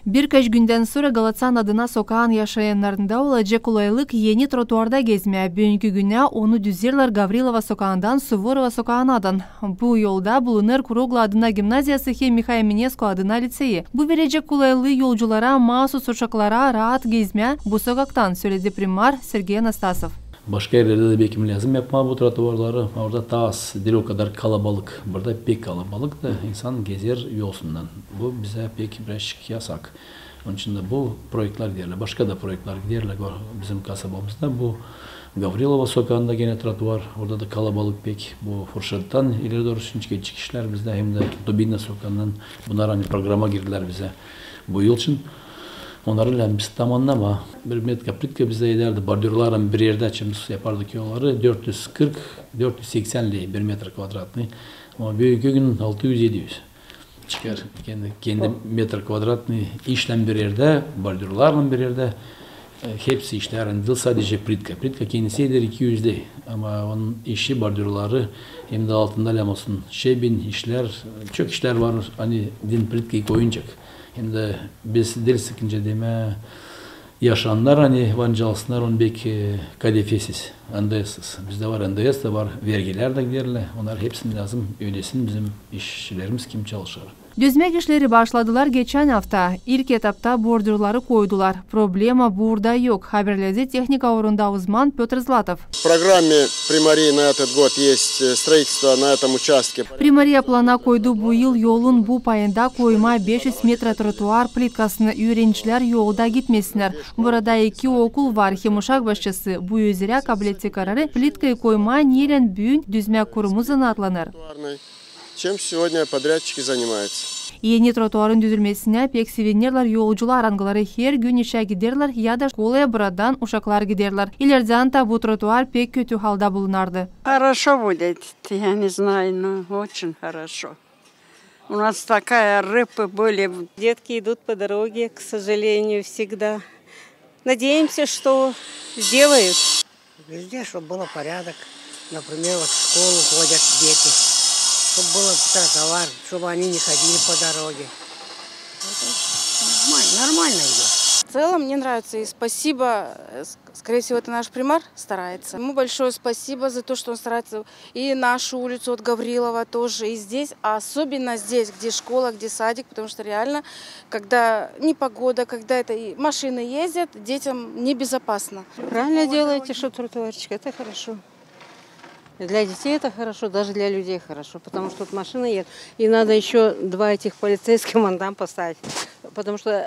Birkaç günden sonra Galatsan adına sokağın yaşayanlarında olacak olaylık yeni trotuarda gezmeye. Bugünkü güne onu düzerler Gavrilova sokağından Suvorova sokağınadan. Bu yolda bulunur Kuroglu adına gimnaziyası hem Mikhail Minesko adına liseyi. Bu verecek olaylığı yolculara, mahsus uçaklara rahat gezmeye bu sokaktan, söyledi primar Sergey Anastasov. Başka yerlerde de bekimi lazım yapma bu trotuarları. Orada daha az, değil o kadar kalabalık. Burada pek kalabalık da insan gezer yolsundan. Bu bize pek birazcık yasak. Onun için de bu projeler giderler. Başka da projeler giderler bizim kasabamızda. Bu Gavrilova sokağında gene trotuar. Orada da kalabalık pek. Bu Fırşat'tan ileri doğru çıkışlar bizde hem de Dubina sokağından. Bunlar hani programa girdiler bize bu yıl için. Onlarla biz tamamlama. Bir metre plitka bize ederdi. Bordürlerin bir yerde açımız yapardık yolları. 440-480 bir metre kvadratlı. Ama büyük gün 600-700 çıkar. Kendi metre kvadratlı işlem bir yerde, bordürlerin bir yerde. Hepsi işlerin değil sadece plitka. Plitka kendisi eder 200 değil. Ama onun işi bordürleri hem de altında lamasın. Şebin işler, çok işler var. Hani din plitkayı koyunacak. Hem de biz dil sıkınca deme yaşayanlar hani vancalsınlar on belki kadefesiz, andayasız. Bizde var andayas da var, vergiler de giderler. Onlar hepsini lazım öylesin bizim işçilerimiz kim çalışır. Düzmek işleri başladılar geçen hafta. İlk etapta bordürleri koydular. Problema burada yok. Haberledi техника орunda uzman Petr Zlatov. В программе Примарии на этот год есть строительство на этом участке. Primariya plana koydu bu yıl yolun bu payında koyma 500 metre trotuar plitkasını öğrenciler yolda gitmesinler. Burada 2 okul var. Hem uşak başçısı bu üzere kabul etti kararı plitkayı koyma niren büyün düzmek kurumuzun adlanır. Чем сегодня подрядчики занимаются? Yeni trotuarın düzülmesine pek sevinirler yolcular angıları her gün işe giderler ya da şkolaya buradan uşaklar giderler. İleriden de bu trotuar pek kötü halde bulunardı. Хорошо будет, я не знаю, но очень хорошо. У нас такая рыба были. Детки идут по дороге, к сожалению, всегда. Надеемся, что сделают. Везде, чтобы был порядок. Например, вот в школу ходят дети. Чтобы был тротуар, чтобы они не ходили по дороге. Это нормально идет. В целом мне нравится и спасибо, скорее всего, это наш примар старается. Ему большое спасибо за то, что он старается и нашу улицу от Гаврилова тоже, и здесь, а особенно здесь, где школа, где садик, потому что реально, когда непогода, когда это машины ездят, детям небезопасно. Правильно делаете, что тротуарчик, это хорошо. Для детей это хорошо, даже для людей хорошо, потому что тут машины едут. И надо еще 2 этих полицейских вон там поставить, потому что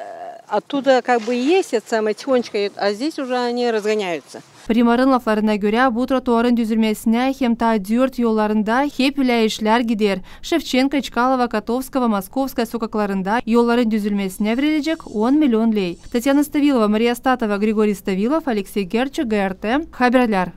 оттуда как бы есть это самое тихонечко, а здесь уже они разгоняются. Primarın laflarına göre bu trotuarın düzülmesine hem ta 4 yollarında hep öyle işler gider. Şevçenko, Çkalova, Kotovskaya, Moskovskaya sokaklarında yolların düzülmesine verilecek 10 milyon lei. Tatyana Stavilova, Maria Statova, Grigoriy Stavilov, Alexey Gerchuk, GRT, Haberler.